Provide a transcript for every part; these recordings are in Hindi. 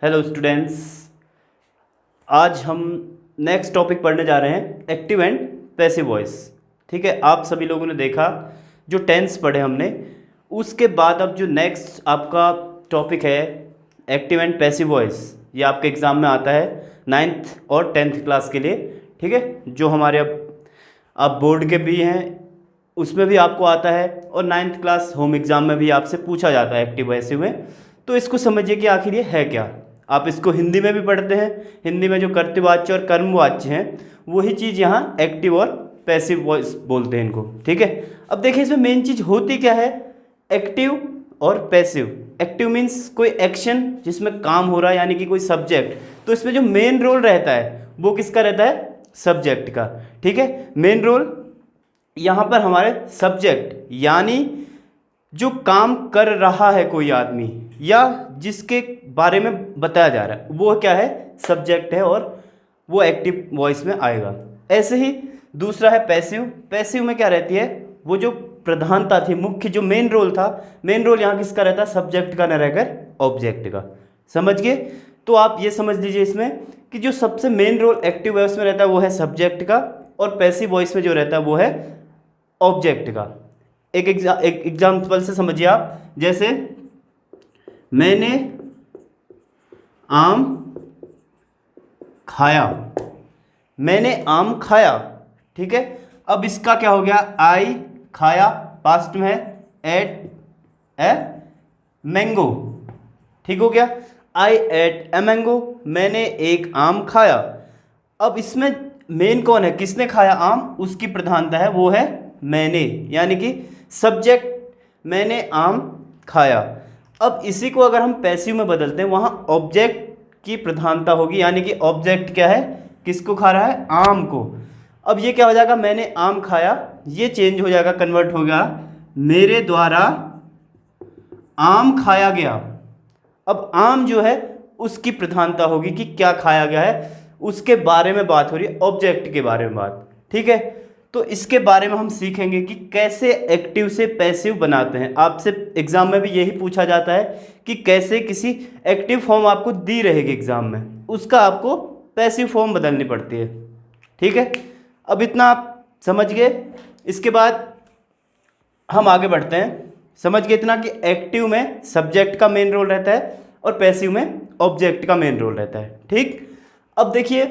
हेलो स्टूडेंट्स, आज हम नेक्स्ट टॉपिक पढ़ने जा रहे हैं एक्टिव एंड पैसिव वॉइस। ठीक है, आप सभी लोगों ने देखा जो टेंस पढ़े हमने, उसके बाद अब जो नेक्स्ट आपका टॉपिक है एक्टिव एंड पैसिव वॉइस, ये आपके एग्ज़ाम में आता है 9th और 10th क्लास के लिए। ठीक है, जो हमारे अब बोर्ड के भी हैं उसमें भी आपको आता है, और 9th क्लास होम एग्ज़ाम में भी आपसे पूछा जाता है एक्टिव पैसिव में। तो इसको समझिए कि आखिर ये है क्या। आप इसको हिंदी में भी पढ़ते हैं, हिंदी में जो कर्तवाच्य और कर्मवाच्य हैं वही चीज़ यहाँ एक्टिव और पैसिव वॉइस बोलते हैं इनको। ठीक है, अब देखिए इसमें मेन चीज़ होती क्या है, एक्टिव और पैसिव। एक्टिव मीन्स कोई एक्शन जिसमें काम हो रहा है, यानी कि कोई सब्जेक्ट, तो इसमें जो मेन रोल रहता है वो किसका रहता है, सब्जेक्ट का। ठीक है, मेन रोल यहाँ पर हमारे सब्जेक्ट, यानी जो काम कर रहा है कोई आदमी या जिसके बारे में बताया जा रहा है वो क्या है, सब्जेक्ट है, और वो एक्टिव वॉइस में आएगा। ऐसे ही दूसरा है पैसिव। पैसिव में क्या रहती है, वो जो प्रधानता थी, मुख्य जो मेन रोल था, मेन रोल यहाँ किसका रहता है, सब्जेक्ट का, न रहकर ऑब्जेक्ट का। समझ गए? तो आप ये समझ लीजिए इसमें कि जो सबसे मेन रोल एक्टिव वॉइस में रहता है वो है सब्जेक्ट का, और पैसिव वॉइस में जो रहता है वो है ऑब्जेक्ट का। एक एग्जाम्पल से समझिए आप, जैसे मैंने आम खाया, मैंने आम खाया। ठीक है, अब इसका क्या हो गया, आई खाया पास्ट में है, एट ए मैंगो। ठीक हो गया, आई एट ए मैंगो, मैंने एक आम खाया। अब इसमें मेन कौन है, किसने खाया आम, उसकी प्रधानता है, वो है मैंने, यानी कि सब्जेक्ट, मैंने आम खाया। अब इसी को अगर हम पैसिव में बदलते हैं, वहाँ ऑब्जेक्ट की प्रधानता होगी, यानी कि ऑब्जेक्ट क्या है, किसको खा रहा है, आम को। अब ये क्या हो जाएगा, मैंने आम खाया, ये चेंज हो जाएगा, कन्वर्ट हो गया, मेरे द्वारा आम खाया गया। अब आम जो है उसकी प्रधानता होगी कि क्या खाया गया है, उसके बारे में बात हो रही है, ऑब्जेक्ट के बारे में बात। ठीक है, तो इसके बारे में हम सीखेंगे कि कैसे एक्टिव से पैसिव बनाते हैं। आपसे एग्जाम में भी यही पूछा जाता है कि कैसे किसी एक्टिव फॉर्म आपको दी रहेगी एग्जाम में, उसका आपको पैसिव फॉर्म बदलनी पड़ती है। ठीक है, अब इतना आप समझ गए। इसके बाद हम आगे बढ़ते हैं। समझ गए इतना कि एक्टिव में सब्जेक्ट का मेन रोल रहता है और पैसिव में ऑब्जेक्ट का मेन रोल रहता है। ठीक, अब देखिए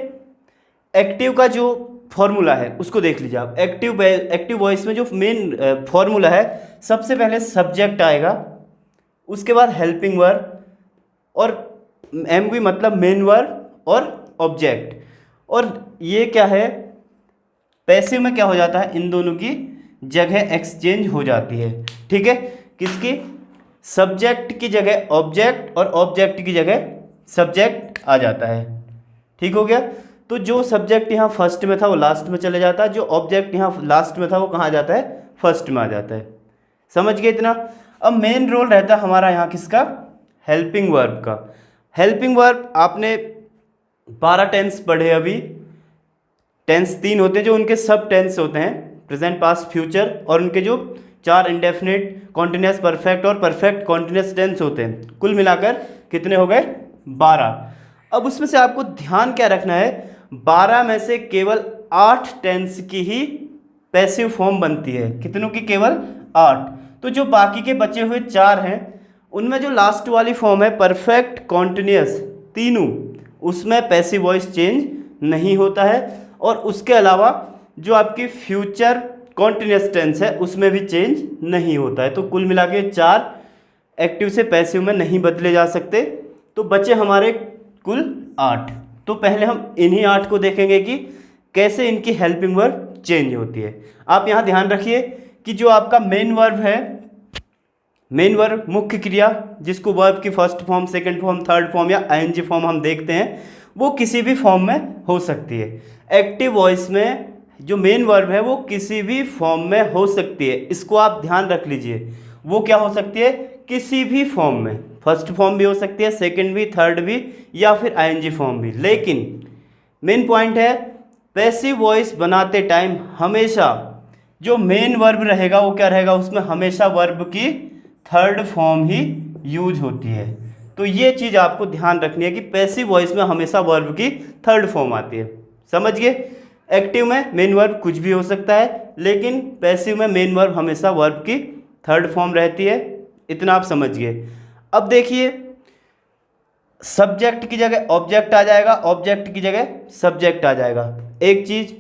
एक्टिव का जो फॉर्मूला है उसको देख लीजिए आप। एक्टिव वॉइस में जो मेन फॉर्मूला है, सबसे पहले सब्जेक्ट आएगा, उसके बाद हेल्पिंग वर्ब, और एमवी मतलब मेन वर्ब और ऑब्जेक्ट। और ये क्या है, पैसिव में क्या हो जाता है, इन दोनों की जगह एक्सचेंज हो जाती है। ठीक है, किसकी, सब्जेक्ट की जगह ऑब्जेक्ट और ऑब्जेक्ट की जगह सब्जेक्ट आ जाता है। ठीक हो गया, तो जो सब्जेक्ट यहाँ फर्स्ट में था वो लास्ट में चले जाता है, जो ऑब्जेक्ट यहाँ लास्ट में था वो कहाँ आ जाता है, फर्स्ट में आ जाता है। समझ गए इतना। अब मेन रोल रहता है हमारा यहाँ किसका, हेल्पिंग वर्ब का। हेल्पिंग वर्ब आपने 12 टेंस पढ़े अभी। टेंस 3 होते हैं जो उनके सब टेंस होते हैं, प्रेजेंट पास्ट फ्यूचर, और उनके जो 4 इंडेफिनिट, कॉन्टिन्यूस परफेक्ट और परफेक्ट कॉन्टिन्यूस टेंस होते हैं। कुल मिलाकर कितने हो गए, 12। अब उसमें से आपको ध्यान क्या रखना है, 12 में से केवल 8 टेंस की ही पैसिव फॉर्म बनती है। कितनों की, केवल 8। तो जो बाकी के बचे हुए 4 हैं उनमें जो लास्ट वाली फॉर्म है परफेक्ट कॉन्टिन्यूस, तीनों, उसमें पैसिव वॉइस चेंज नहीं होता है, और उसके अलावा जो आपकी फ्यूचर कॉन्टिन्यूस टेंस है उसमें भी चेंज नहीं होता है। तो कुल मिला के 4 एक्टिव से पैसिव में नहीं बदले जा सकते। तो बचे हमारे कुल 8। तो पहले हम इन्हीं 8 को देखेंगे कि कैसे इनकी हेल्पिंग वर्ब चेंज होती है। आप यहाँ ध्यान रखिए कि जो आपका मेन वर्ब है, मेन वर्ब मुख्य क्रिया, जिसको वर्ब की first form, second form, third form या आईएनजी फॉर्म हम देखते हैं, वो किसी भी फॉर्म में हो सकती है। एक्टिव वॉइस में जो मेन वर्ब है वो किसी भी फॉर्म में हो सकती है, इसको आप ध्यान रख लीजिए। वो क्या हो सकती है, किसी भी फॉर्म में, फर्स्ट फॉर्म भी हो सकती है, सेकंड भी, थर्ड भी, या फिर आईएनजी फॉर्म भी। लेकिन मेन पॉइंट है, पैसिव वॉइस बनाते टाइम हमेशा जो मेन वर्ब रहेगा वो क्या रहेगा, उसमें हमेशा वर्ब की थर्ड फॉर्म ही यूज होती है। तो ये चीज़ आपको ध्यान रखनी है कि पैसिव वॉइस में हमेशा वर्ब की थर्ड फॉर्म आती है। समझ गए? एक्टिव में मेन वर्ब कुछ भी हो सकता है, लेकिन पैसिव में मेन वर्ब हमेशा वर्ब की थर्ड फॉर्म रहती है। इतना आप समझ गए। अब देखिए, सब्जेक्ट की जगह ऑब्जेक्ट आ जाएगा, ऑब्जेक्ट की जगह सब्जेक्ट आ जाएगा, एक चीज़।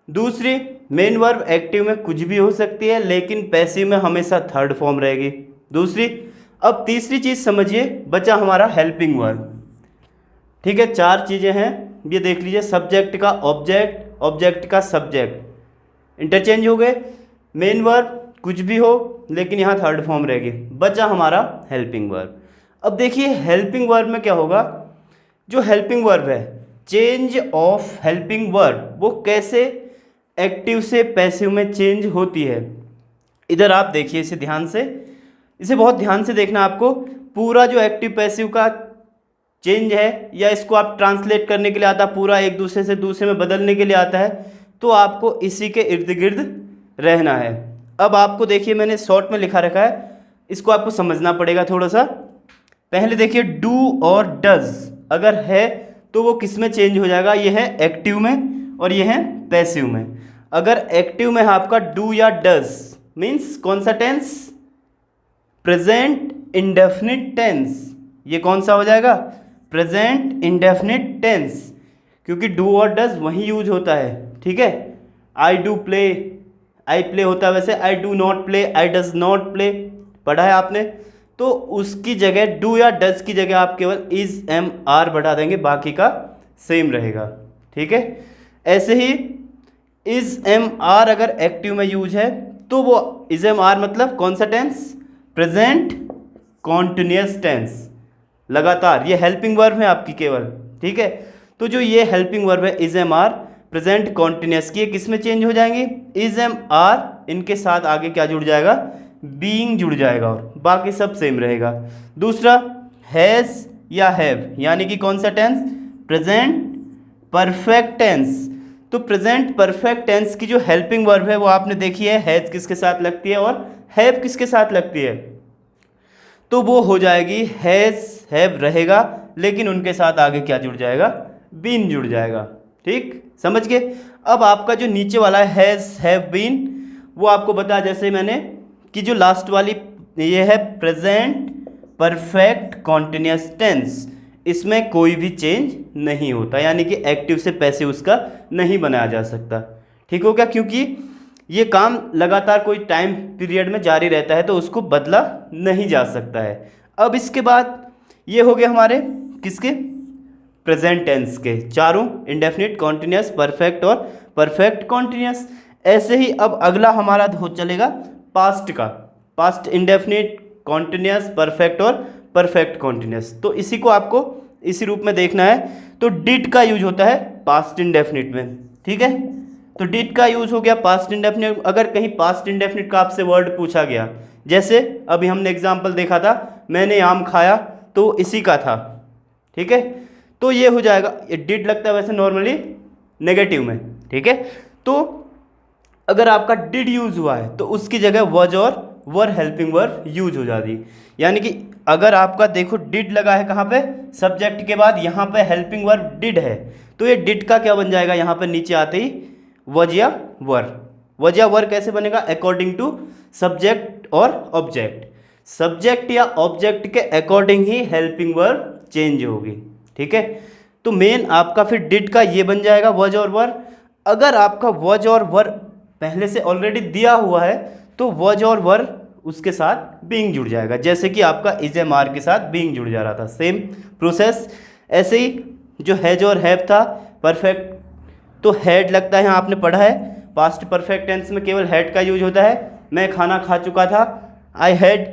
दूसरी, मेन वर्ब एक्टिव में कुछ भी हो सकती है, लेकिन पैसिव में हमेशा थर्ड फॉर्म रहेगी, दूसरी। अब तीसरी चीज़ समझिए, बचा हमारा हेल्पिंग वर्ब। ठीक है, चार चीज़ें हैं, ये देख लीजिए। सब्जेक्ट का ऑब्जेक्ट, ऑब्जेक्ट का सब्जेक्ट इंटरचेंज हो गए। मेन वर्ब कुछ भी हो, लेकिन यहाँ थर्ड फॉर्म रहेगी। बचा हमारा हेल्पिंग वर्ब। अब देखिए हेल्पिंग वर्ब में क्या होगा। जो हेल्पिंग वर्ब है, चेंज ऑफ हेल्पिंग वर्ब, वो कैसे एक्टिव से पैसिव में चेंज होती है। इधर आप देखिए इसे ध्यान से, इसे बहुत ध्यान से देखना आपको। पूरा जो एक्टिव पैसिव का चेंज है, या इसको आप ट्रांसलेट करने के लिए आता है, पूरा एक दूसरे से दूसरे में बदलने के लिए आता है, तो आपको इसी के इर्द गिर्द रहना है। अब आपको देखिए मैंने शॉर्ट में लिखा रखा है, इसको आपको समझना पड़ेगा थोड़ा सा। पहले देखिए, डू और डज अगर है तो वो किस में चेंज हो जाएगा। ये है एक्टिव में और ये है पैसिव में। अगर एक्टिव में है आपका डू या डज, मीन्स कौन सा टेंस, प्रेजेंट इंडेफिनिट टेंस। ये कौन सा हो जाएगा, प्रेजेंट इंडेफिनिट टेंस, क्योंकि डू और डज वही यूज होता है। ठीक है, I do play, I play होता है वैसे, I do not play, I does not play, पढ़ा है आपने। तो उसकी जगह डू या डज की जगह आप केवल इज एम आर बढ़ा देंगे, बाकी का सेम रहेगा। ठीक है, ऐसे ही इज एम आर अगर एक्टिव में यूज है तो वो इज एम आर मतलब कौन सा टेंस, प्रेजेंट कॉन्टिन्यूअस टेंस, लगातार। ये हेल्पिंग वर्ब है आपकी केवल। ठीक है, तो जो ये हेल्पिंग वर्ब है is am are present continuous की, किस में चेंज हो जाएंगी, इज एम आर, इनके साथ आगे क्या जुड़ जाएगा, बीइंग जुड़ जाएगा, और बाकी सब सेम रहेगा। दूसरा, हैज या हैव, यानी कि कौन सा टेंस, प्रेजेंट परफेक्ट टेंस। तो प्रेजेंट परफेक्ट टेंस की जो हेल्पिंग वर्ब है वो आपने देखी है, हैज किसके साथ लगती है और हैव किसके साथ लगती है। तो वो हो जाएगी हैज हैव रहेगा, लेकिन उनके साथ आगे क्या जुड़ जाएगा, बीन जुड़ जाएगा। ठीक, समझ गए। अब आपका जो नीचे वाला है हैज हैव बीन, वो आपको बताया जैसे मैंने कि जो लास्ट वाली ये है प्रेजेंट परफेक्ट कॉन्टिन्यूअस टेंस, इसमें कोई भी चेंज नहीं होता, यानी कि एक्टिव से पैसिव उसका नहीं बनाया जा सकता। ठीक हो गया, क्योंकि ये काम लगातार कोई टाइम पीरियड में जारी रहता है, तो उसको बदला नहीं जा सकता है। अब इसके बाद ये हो गए हमारे किसके, प्रेजेंट टेंस के चारों, इंडेफिनिट, कॉन्टिन्यूअस, परफेक्ट और परफेक्ट कॉन्टिन्यूअस। ऐसे ही अब अगला हमारा हो चलेगा पास्ट का, पास्ट इंडेफिनिट, कॉन्टिन्यूअस, परफेक्ट और परफेक्ट कॉन्टिन्यूअस। तो इसी को आपको इसी रूप में देखना है। तो डिड का यूज होता है पास्ट इंडेफिनिट में। ठीक है, तो डिड का यूज हो गया पास्ट इंडेफिनिट। अगर कहीं पास्ट इंडेफिनिट का आपसे वर्ड पूछा गया, जैसे अभी हमने एग्जाम्पल देखा था, मैंने आम खाया, तो इसी का था। ठीक है, तो ये हो जाएगा, ये डिड लगता है वैसे नॉर्मली नेगेटिव में। ठीक है, तो अगर आपका डिड यूज हुआ है तो उसकी जगह वॉज और वर हेल्पिंग वर्ब यूज हो जाती। यानी कि अगर आपका देखो डिड लगा है कहाँ पे, सब्जेक्ट के बाद, यहाँ पे हेल्पिंग वर्ब डिड है, तो ये डिड का क्या बन जाएगा, यहाँ पे नीचे आते ही वज या वर। वज या वर कैसे बनेगा, अकॉर्डिंग टू सब्जेक्ट और ऑब्जेक्ट। सब्जेक्ट या ऑब्जेक्ट के अकॉर्डिंग ही हेल्पिंग वर्ब चेंज होगी। ठीक है, तो मेन आपका फिर डिड का ये बन जाएगा वज और वर। अगर आपका वज और वर पहले से ऑलरेडी दिया हुआ है तो वज और वर उसके साथ बीइंग जुड़ जाएगा, जैसे कि आपका इज एम आर के साथ बीइंग जुड़ जा रहा था, सेम प्रोसेस। ऐसे ही जो हैज और हैव था परफेक्ट, तो हैड लगता है, यहाँ आपने पढ़ा है पास्ट परफेक्ट टेंस में केवल हैड का यूज होता है। मैं खाना खा चुका था, आई हैड,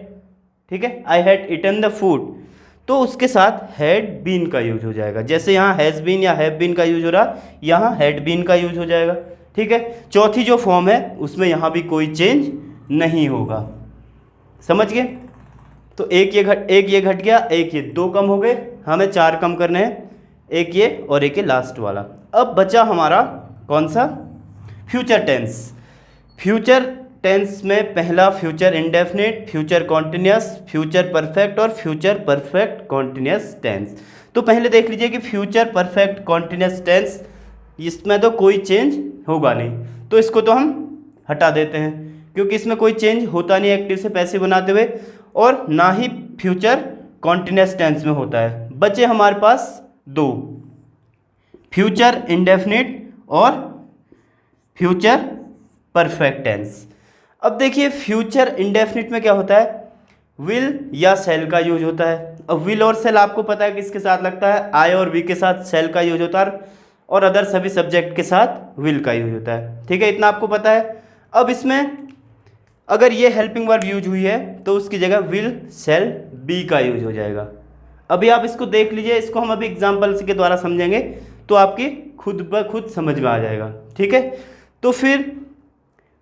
ठीक है, I had eaten the food, तो उसके साथ हैड बीन का यूज हो जाएगा। जैसे यहाँ हैज़ बीन या हैव बीन का यूज हो रहा, यहाँ हैड बीन का यूज हो जाएगा। ठीक है, चौथी जो फॉर्म है उसमें यहाँ भी कोई चेंज नहीं होगा। समझ गए। तो एक ये घट गया, एक ये, दो कम हो गए, हमें चार कम करने हैं, एक ये और एक ये लास्ट वाला। अब बचा हमारा कौन सा, फ्यूचर टेंस। फ्यूचर टेंस में पहला future indefinite, future continuous, future perfect और फ्यूचर परफेक्ट कॉन्टिन्यूस टेंस। तो पहले देख लीजिए कि फ्यूचर परफेक्ट कॉन्टिन्यूस टेंस, इसमें तो कोई चेंज होगा नहीं, तो इसको तो हम हटा देते हैं क्योंकि इसमें कोई चेंज होता नहीं एक्टिव से पैसिव बनाते हुए, और ना ही फ्यूचर कॉन्टिन्यूस टेंस में होता है। बचे हमारे पास दो, फ्यूचर इंडेफिनिट और फ्यूचर परफेक्ट टेंस। अब देखिए फ्यूचर इंडेफिनिट में क्या होता है, विल या सेल का यूज होता है। अब विल और सेल आपको पता है किसके साथ लगता है, आई और वी के साथ सेल का यूज होता है, और अदर सभी सब्जेक्ट के साथ विल का यूज होता है। ठीक है, इतना आपको पता है। अब इसमें अगर ये हेल्पिंग वर्ब यूज हुई है तो उसकी जगह विल सेल बी का यूज हो जाएगा। अभी आप इसको देख लीजिए, इसको हम अभी एग्जाम्पल्स के द्वारा समझेंगे तो आपकी खुद ब खुद समझ में आ जाएगा। ठीक है, तो फिर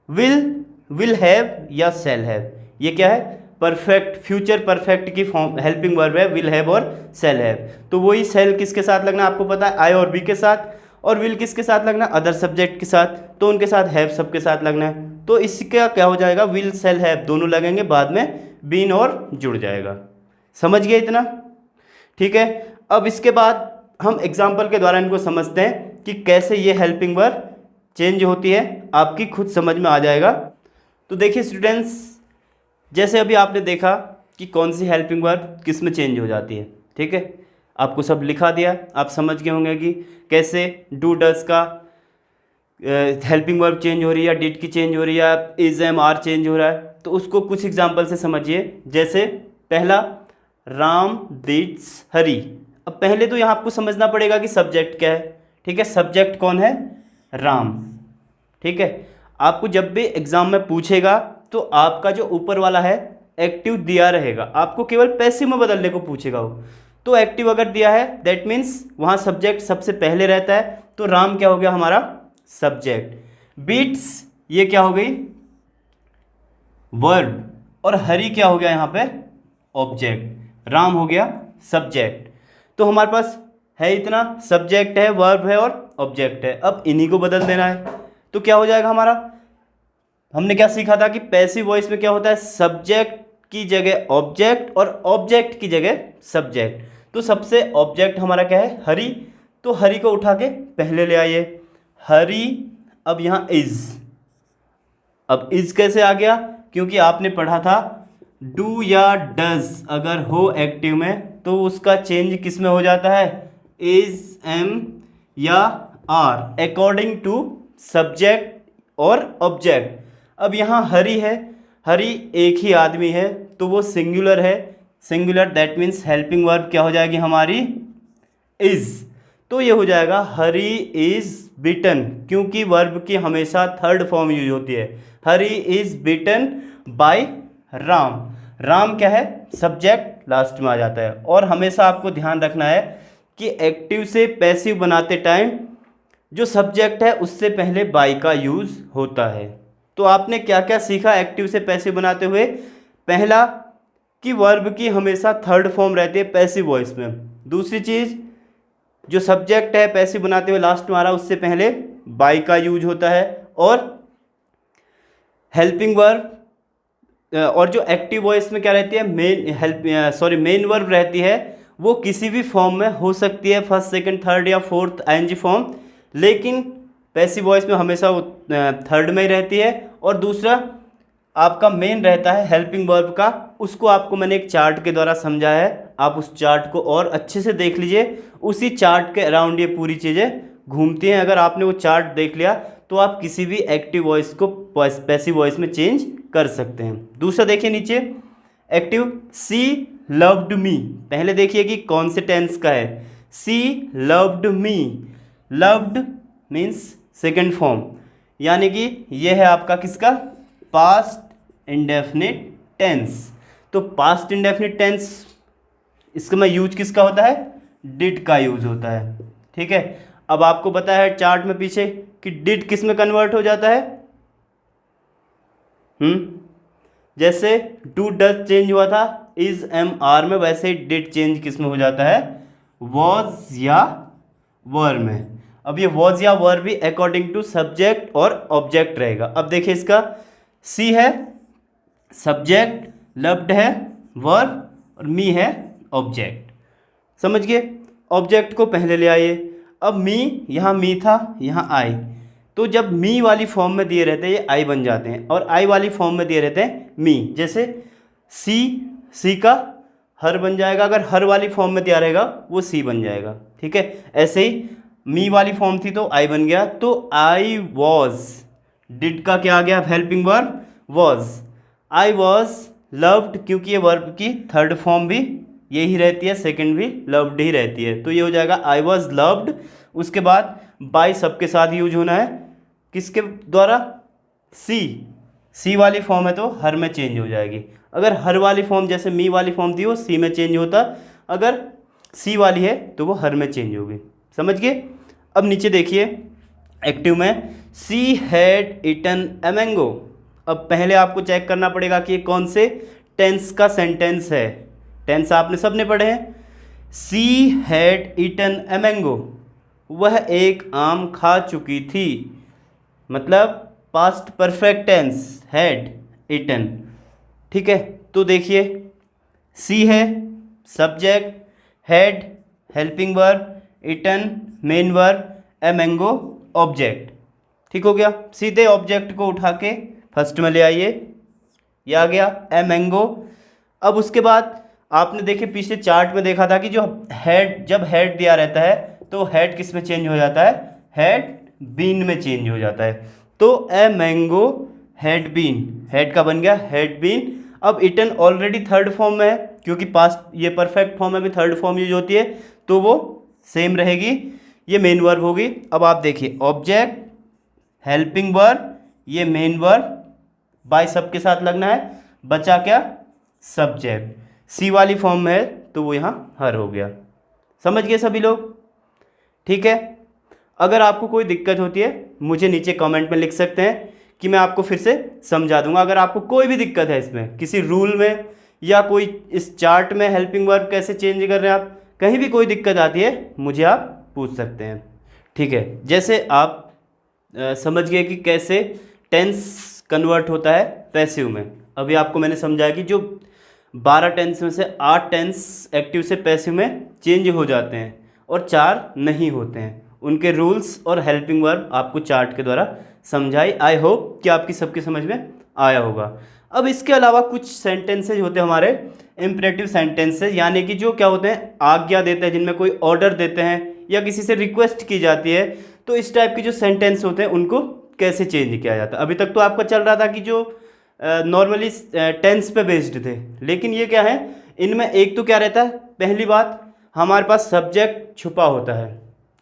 विल हैव या सेल हैव, ये क्या है, परफेक्ट फ्यूचर परफेक्ट की फॉर्म हेल्पिंग वर्ब है, विल हैव और सेल हैव। तो वही सेल किसके साथ लगना आपको पता है, आई और बी के साथ, और विल किसके साथ लगना, अदर सब्जेक्ट के साथ, तो उनके साथ हैव सबके साथ लगना है। तो इसका क्या हो जाएगा, विल सेल हैव दोनों लगेंगे, बाद में बीन और जुड़ जाएगा। समझ गए इतना? ठीक है, अब इसके बाद हम एग्जाम्पल के द्वारा इनको समझते हैं कि कैसे ये हेल्पिंग वर्ब चेंज होती है, आपकी खुद समझ में आ जाएगा। तो देखिए स्टूडेंट्स, जैसे अभी आपने देखा कि कौन सी हेल्पिंग वर्ब किस में चेंज हो जाती है। ठीक है, आपको सब लिखा दिया, आप समझ गए होंगे कि कैसे डू डज का हेल्पिंग वर्ब चेंज हो रही है, डिड की चेंज हो रही है, इज एम आर चेंज हो रहा है। तो उसको कुछ एग्जाम्पल से समझिए। जैसे पहला, राम डिड्स हरी। अब पहले तो यहाँ आपको समझना पड़ेगा कि सब्जेक्ट क्या है। ठीक है, सब्जेक्ट कौन है, राम। ठीक है, आपको जब भी एग्जाम में पूछेगा तो आपका जो ऊपर वाला है एक्टिव दिया रहेगा, आपको केवल पैसिव में बदलने को पूछेगा वो। तो एक्टिव अगर दिया है दैट मीन्स वहाँ सब्जेक्ट सबसे पहले रहता है, तो राम क्या हो गया हमारा सब्जेक्ट। बीट्स ये क्या हो गई वर्ब, और हरी क्या हो गया यहाँ पे ऑब्जेक्ट। राम हो गया सब्जेक्ट। तो हमारे पास है इतना, सब्जेक्ट है, वर्ब है और ऑब्जेक्ट है। अब इन्हीं को बदल देना है, तो क्या हो जाएगा हमारा, हमने क्या सीखा था कि पैसिव वॉइस में क्या होता है, सब्जेक्ट की जगह ऑब्जेक्ट और ऑब्जेक्ट की जगह सब्जेक्ट। तो सबसे ऑब्जेक्ट हमारा क्या है, हरी। तो हरी को उठा के पहले ले आइए, हरी। अब यहाँ इज, अब इज कैसे आ गया, क्योंकि आपने पढ़ा था डू या डज अगर हो एक्टिव में तो उसका चेंज किस में हो जाता है, इज, एम या आर, अकॉर्डिंग टू सब्जेक्ट और ऑब्जेक्ट। अब यहाँ हरी है, हरी एक ही आदमी है तो वो सिंगुलर है, singular that means helping verb क्या हो जाएगी हमारी, इज। तो ये हो जाएगा हरी इज बीटन, क्योंकि वर्ब की हमेशा थर्ड फॉर्म यूज होती है। Hari is beaten by Ram. Ram क्या है सब्जेक्ट, लास्ट में आ जाता है। और हमेशा आपको ध्यान रखना है कि एक्टिव से पैसिव बनाते टाइम जो सब्जेक्ट है उससे पहले बाय का यूज होता है। तो आपने क्या क्या सीखा एक्टिव से पैसिव बनाते हुए, पहला कि वर्ब की हमेशा थर्ड फॉर्म रहती है पैसिव वॉइस में। दूसरी चीज़, जो सब्जेक्ट है पैसिव बनाते हुए लास्ट में आ रहा उससे पहले बाय का यूज होता है। और हेल्पिंग वर्ब और जो एक्टिव वॉइस में क्या रहती है, मेन वर्ब रहती है, वो किसी भी फॉर्म में हो सकती है, फर्स्ट सेकंड थर्ड या फोर्थ आईएनजी फॉर्म, लेकिन पैसिव वॉइस में हमेशा वो थर्ड में ही रहती है। और दूसरा आपका मेन रहता है हेल्पिंग वर्ब का, उसको आपको मैंने एक चार्ट के द्वारा समझा है, आप उस चार्ट को और अच्छे से देख लीजिए। उसी चार्ट के अराउंड ये पूरी चीज़ें घूमती हैं। अगर आपने वो चार्ट देख लिया तो आप किसी भी एक्टिव वॉइस को पैसिव वॉइस में चेंज कर सकते हैं। दूसरा देखिए नीचे एक्टिव, सी लव्ड मी। पहले देखिए कि कौन से टेंस का है, she loved me. Loved means second form, यानी कि यह है आपका किसका, पास्ट इंडेफिनिट टेंस। तो पास्ट इंडेफिनिट टेंस इसका में यूज किसका होता है, डिड का यूज होता है। ठीक है, अब आपको पता है चार्ट में पीछे कि डिड किस में कन्वर्ट हो जाता है, जैसे डू डज चेंज हुआ था इज एम आर में, वैसे ही डिड चेंज किस में हो जाता है, वॉज या वर में। अब ये वॉज या वर भी अकॉर्डिंग टू सब्जेक्ट और ऑब्जेक्ट रहेगा। अब देखिए इसका सी है सब्जेक्ट, लव्ड है वर्ब और मी है ऑब्जेक्ट। समझ गए? ऑब्जेक्ट को पहले ले आइए। अब मी, यहाँ मी था, यहाँ आई, तो जब मी वाली फॉर्म में दिए रहते हैं ये आई बन जाते हैं, और आई वाली फॉर्म में दिए रहते हैं मी। जैसे सी का हर बन जाएगा, अगर हर वाली फॉर्म में दिया रहेगा वो सी बन जाएगा। ठीक है, ऐसे ही मी वाली फॉर्म थी तो आई बन गया। तो आई वॉज, डिड का क्या आ गया? Helping verb was. I was loved, क्योंकि ये वर्ब की थर्ड फॉर्म भी यही रहती है, सेकंड भी लव्ड ही रहती है, तो ये हो जाएगा आई वॉज लव्ड। उसके बाद बाय सबके साथ यूज होना है, किसके द्वारा? सी वाली फॉर्म है तो हर में चेंज हो जाएगी। अगर हर वाली फॉर्म जैसे मी वाली फॉर्म थी वो सी में चेंज होता, अगर सी वाली है तो वो हर में चेंज होगी। समझ गए? अब नीचे देखिए एक्टिव में, she had eaten a mango. अब पहले आपको चेक करना पड़ेगा कि ये कौन से टेंस का सेंटेंस है। टेंस आपने सबने पढ़े हैं। She had eaten a mango, वह एक आम खा चुकी थी, मतलब past perfect tense, had eaten. ठीक है, तो देखिए सी है subject, had helping verb, eaten main verb, a mango object. ठीक हो गया? सीधे ऑब्जेक्ट को उठा के फर्स्ट में ले आइए, ये आ गया ए मैंगो। अब उसके बाद आपने देखे पिछले चार्ट में देखा था कि जो हेड, जब हेड दिया रहता है तो हेड किस में चेंज हो जाता है? हेड बीन में चेंज हो जाता है। तो a mango had been, had का बन गया हैड बीन। अब इटन ऑलरेडी थर्ड फॉर्म में है, क्योंकि पास्ट ये परफेक्ट फॉर्म में भी थर्ड फॉर्म यूज होती है, तो वो सेम रहेगी, ये मेन वर्ब होगी। अब आप देखिए ऑब्जेक्ट हेल्पिंग वर्ब, ये मेन वर्ब बाय सब के साथ लगना है, बचा क्या? सब्जेक्ट। सी वाली फॉर्म में है तो वो यहाँ हर हो गया। समझ गए सभी लोग? ठीक है, अगर आपको कोई दिक्कत होती है मुझे नीचे कमेंट में लिख सकते हैं कि मैं आपको फिर से समझा दूंगा। अगर आपको कोई भी दिक्कत है इसमें, किसी रूल में या कोई इस चार्ट में हेल्पिंग वर्ब कैसे चेंज कर रहे हैं आप, कहीं भी कोई दिक्कत आती है मुझे आप पूछ सकते हैं। ठीक है, जैसे आप समझ गए कि कैसे टेंस कन्वर्ट होता है पैसिव में। अभी आपको मैंने समझाया कि जो 12 टेंस में से 8 टेंस एक्टिव से पैसिव में चेंज हो जाते हैं और 4 नहीं होते हैं। उनके रूल्स और हेल्पिंग वर्ब आपको चार्ट के द्वारा समझाई। आई होप कि आपकी सबकी समझ में आया होगा। अब इसके अलावा कुछ सेंटेंसेज होते हैं हमारे इम्परेटिव सेंटेंसेज, यानी कि जो क्या होते हैं? आज्ञा देते हैं, जिनमें कोई ऑर्डर देते हैं या किसी से रिक्वेस्ट की जाती है। तो इस टाइप के जो सेंटेंस होते हैं उनको कैसे चेंज किया जाता है? अभी तक तो आपका चल रहा था कि जो नॉर्मली टेंस पे बेस्ड थे, लेकिन ये क्या है, इनमें एक तो क्या रहता है? पहली बात, हमारे पास सब्जेक्ट छुपा होता है।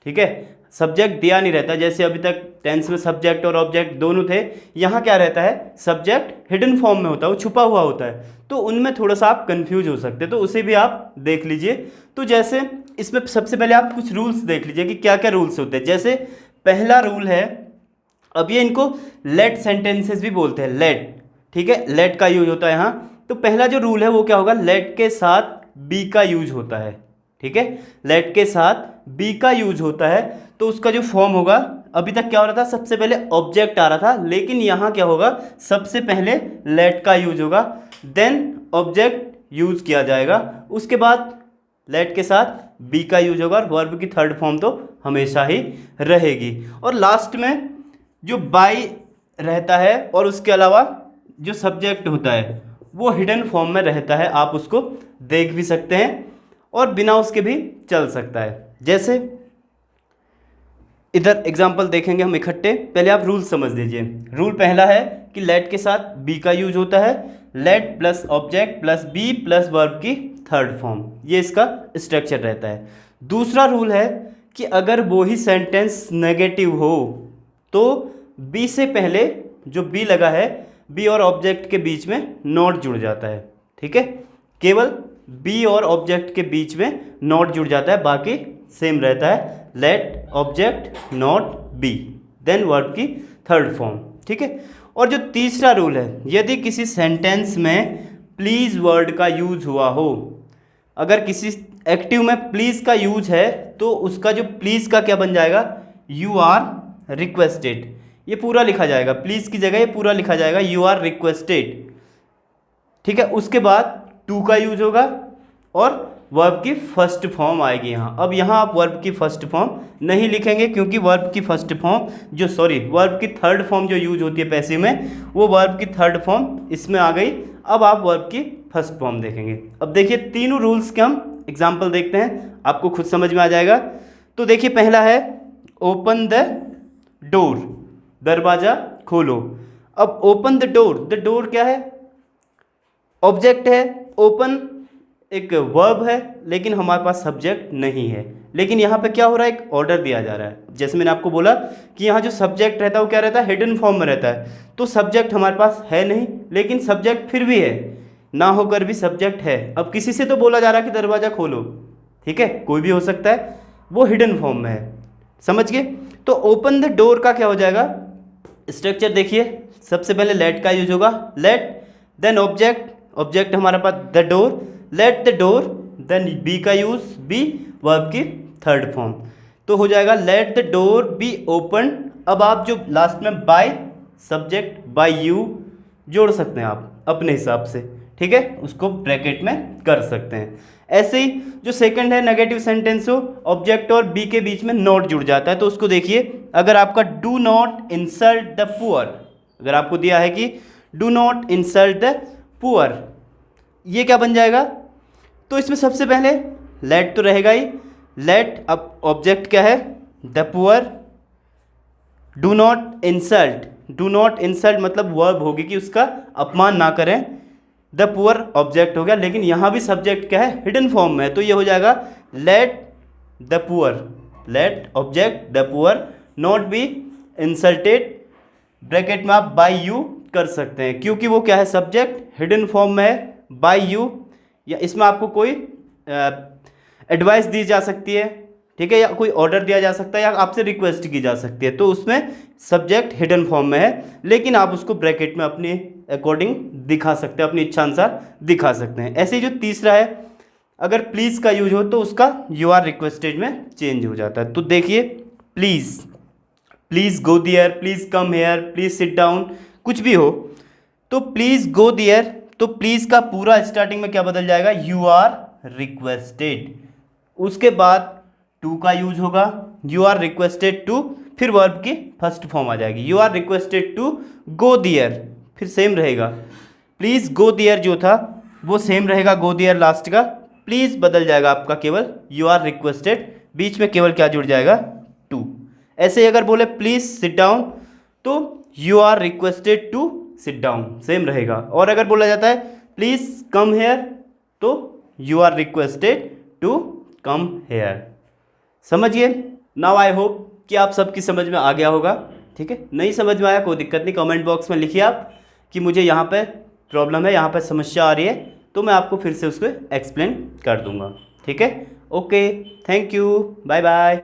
ठीक है, सब्जेक्ट दिया नहीं रहता। जैसे अभी तक टेंस में सब्जेक्ट और ऑब्जेक्ट दोनों थे, यहाँ क्या रहता है? सब्जेक्ट हिडन फॉर्म में होता है, वो छुपा हुआ होता है, तो उनमें थोड़ा सा आप कंफ्यूज हो सकते हैं, तो उसे भी आप देख लीजिए। तो जैसे इसमें सबसे पहले आप कुछ रूल्स देख लीजिए कि क्या क्या रूल्स होते हैं। जैसे पहला रूल है, अब ये इनको लेट सेंटेंसेस भी बोलते हैं, लेट। ठीक है, लेट का यूज होता है यहाँ। तो पहला जो रूल है वो क्या होगा? लेट के साथ बी का यूज होता है। ठीक है, लेट के साथ बी का यूज होता है, तो उसका जो फॉर्म होगा, अभी तक क्या हो रहा था? सबसे पहले ऑब्जेक्ट आ रहा था, लेकिन यहाँ क्या होगा? सबसे पहले लेट का यूज होगा, देन ऑब्जेक्ट यूज किया जाएगा, उसके बाद लेट के साथ बी का यूज होगा, और वर्ब की थर्ड फॉर्म तो हमेशा ही रहेगी। और लास्ट में जो बाय रहता है और उसके अलावा जो सब्जेक्ट होता है वो हिडन फॉर्म में रहता है, आप उसको देख भी सकते हैं और बिना उसके भी चल सकता है। जैसे इधर एग्जाम्पल देखेंगे हम इकट्ठे, पहले आप रूल समझ लीजिए। रूल पहला है कि लेट के साथ बी का यूज होता है, let plus object plus be plus verb की थर्ड फॉर्म, ये इसका स्ट्रक्चर रहता है। दूसरा रूल है कि अगर वो ही सेंटेंस नेगेटिव हो तो बी से पहले जो बी लगा है, बी और ऑब्जेक्ट के बीच में नॉट जुड़ जाता है। ठीक है, केवल बी और ऑब्जेक्ट के बीच में नॉट जुड़ जाता है, बाकी सेम रहता है, let object not be, then verb की थर्ड फॉर्म। ठीक है, और जो तीसरा रूल है, यदि किसी सेंटेंस में प्लीज वर्ड का यूज हुआ हो, अगर किसी एक्टिव में प्लीज का यूज है तो उसका जो प्लीज का क्या बन जाएगा? यू आर रिक्वेस्टेड, ये पूरा लिखा जाएगा, प्लीज़ की जगह ये पूरा लिखा जाएगा, यू आर रिक्वेस्टेड, ठीक है। उसके बाद टू का यूज होगा और वर्ब की फर्स्ट फॉर्म आएगी यहाँ। अब यहाँ आप वर्ब की फर्स्ट फॉर्म नहीं लिखेंगे क्योंकि वर्ब की फर्स्ट फॉर्म वर्ब की थर्ड फॉर्म जो यूज होती है पैसिव में, वो वर्ब की थर्ड फॉर्म इसमें आ गई। अब आप वर्ब की फर्स्ट फॉर्म देखेंगे। अब देखिए तीनों रूल्स के हम एग्जाम्पल देखते हैं, आपको खुद समझ में आ जाएगा। तो देखिए पहला है ओपन द डोर, दरवाज़ा खोलो। अब ओपन द डोर क्या है? ऑब्जेक्ट है। ओपन एक वर्ब है लेकिन हमारे पास सब्जेक्ट नहीं है। लेकिन यहाँ पे क्या हो रहा है, एक ऑर्डर दिया जा रहा है। जैसे मैंने आपको बोला कि यहाँ जो सब्जेक्ट रहता है वो क्या रहता है, हिडन फॉर्म में रहता है। तो सब्जेक्ट हमारे पास है नहीं, लेकिन सब्जेक्ट फिर भी है, ना होकर भी सब्जेक्ट है। अब किसी से तो बोला जा रहा है कि दरवाज़ा खोलो, ठीक है, कोई भी हो सकता है, वो हिडन फॉर्म में है, समझ गए। तो ओपन द डोर का क्या हो जाएगा, स्ट्रक्चर देखिए, सबसे पहले लेट का यूज होगा, लेट, देन ऑब्जेक्ट हमारे पास the door, let the door, then be का यूज, बी वर्ब की थर्ड फॉर्म, तो हो जाएगा let the door be open. अब आप जो लास्ट में बाय सब्जेक्ट बाय यू जोड़ सकते हैं आप अपने हिसाब से, ठीक है, उसको ब्रैकेट में कर सकते हैं। ऐसे ही जो सेकंड है नेगेटिव सेंटेंस हो, ऑब्जेक्ट और बी के बीच में नॉट जुड़ जाता है, तो उसको देखिए, अगर आपका do not insult the poor, अगर आपको दिया है कि do not insult the poor, ये क्या बन जाएगा, तो इसमें सबसे पहले लेट तो रहेगा ही, लेट, अब ऑब्जेक्ट क्या है, the poor, do not insult मतलब वर्ब होगी कि उसका अपमान ना करें, द पुअर ऑब्जेक्ट हो गया, लेकिन यहाँ भी सब्जेक्ट क्या है, हिडन फॉर्म में है, तो ये हो जाएगा let the poor, let object the poor not be insulted, bracket में आप बाय यू कर सकते हैं क्योंकि वो क्या है, सब्जेक्ट हिडन फॉर्म में है, बाय यू, या इसमें आपको कोई एडवाइस दी जा सकती है, ठीक है, या कोई ऑर्डर दिया जा सकता है, या आपसे रिक्वेस्ट की जा सकती है, तो उसमें सब्जेक्ट हिडन फॉर्म में है, लेकिन आप उसको ब्रैकेट में अपने अकॉर्डिंग दिखा सकते हैं, अपनी इच्छा अनुसार दिखा सकते हैं। ऐसे ही जो तीसरा है, अगर प्लीज़ का यूज हो तो उसका यू आर रिक्वेस्टेड में चेंज हो जाता है। तो देखिए please go there, please come here, please sit down, कुछ भी हो, तो प्लीज़ गो देयर, तो प्लीज़ का पूरा स्टार्टिंग में क्या बदल जाएगा, यू आर रिक्वेस्टेड, उसके बाद टू का यूज होगा, यू आर रिक्वेस्टेड टू, फिर वर्ब की फर्स्ट फॉर्म आ जाएगी, you are requested to go there, फिर सेम रहेगा, प्लीज़ गो देयर जो था वो सेम रहेगा, गो देयर लास्ट का, प्लीज़ बदल जाएगा आपका केवल यू आर रिक्वेस्टेड, बीच में केवल क्या जुड़ जाएगा, टू। ऐसे ही अगर बोले प्लीज़ सिट डाउन तो you are requested to sit down, same रहेगा। और अगर बोला जाता है प्लीज़ कम हेयर तो you are requested to come here. समझिए। नाउ आई होप कि आप सबकी समझ में आ गया होगा, ठीक है। नहीं समझ में आया कोई दिक्कत नहीं, कमेंट बॉक्स में लिखिए आप कि मुझे यहाँ पे प्रॉब्लम है, यहाँ पे समस्या आ रही है, तो मैं आपको फिर से उसको एक्सप्लेन कर दूँगा, ठीक है। Okay, thank you, bye bye.